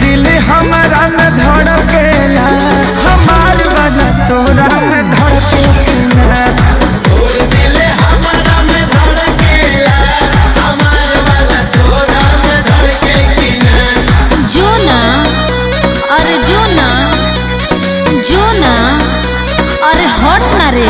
दिल हमारा में धड़केला, हमार वाला तोरा में धड़केला। तोर दिल हमारा में धड़केला, हमार वाला तोरा में धड़के कि ना। जो ना, अरे जो ना, जो ना, अरे हट ना रे।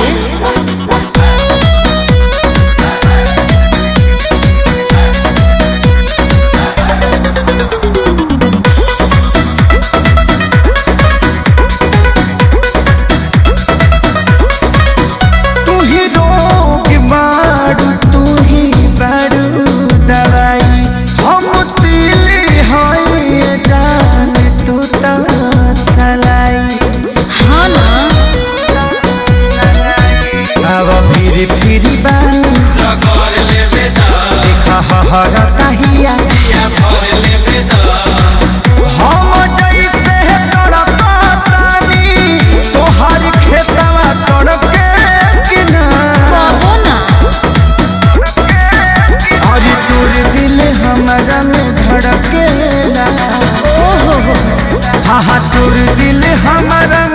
फिरी बानी कर लेबे दा, देखा हहरता हिया जिया भर लेबे दा। हम जैसे तड़पतानी तोहार खेतवा तड़के कि ना। कहो ना। अरे तोर दिल हमारा में धड़केला, ओहो हो, हाँ हाँ तोर दिल हमारा